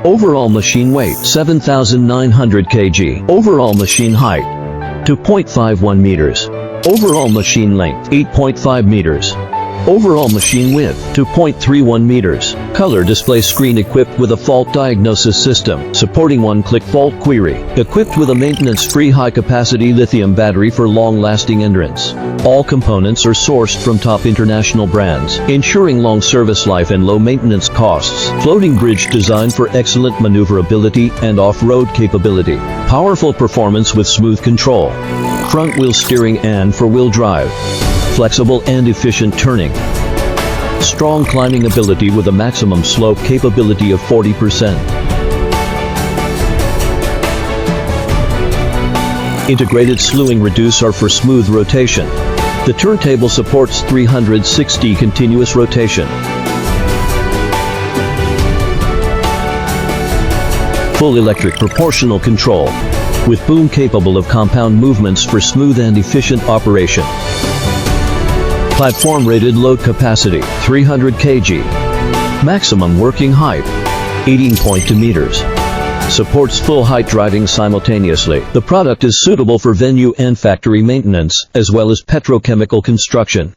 Overall machine weight, 7,900 kg. Overall machine height, 2.51 meters. Overall machine length, 8.5 meters. Overall machine width, 2.31 meters. Color display screen equipped with a fault diagnosis system, supporting one-click fault query. Equipped with a maintenance-free high-capacity lithium battery for long-lasting endurance. All components are sourced from top international brands, ensuring long service life and low maintenance costs. Floating bridge designed for excellent maneuverability and off-road capability. Powerful performance with smooth control. Front-wheel steering and four-wheel drive. Flexible and efficient turning. Strong climbing ability with a maximum slope capability of 40%. Integrated slewing reducer for smooth rotation. The turntable supports 360 continuous rotation. Full electric proportional control, with boom capable of compound movements for smooth and efficient operation. Platform rated load capacity, 300 kg. Maximum working height, 18.2 meters. Supports full height driving simultaneously. The product is suitable for venue and factory maintenance, as well as petrochemical construction.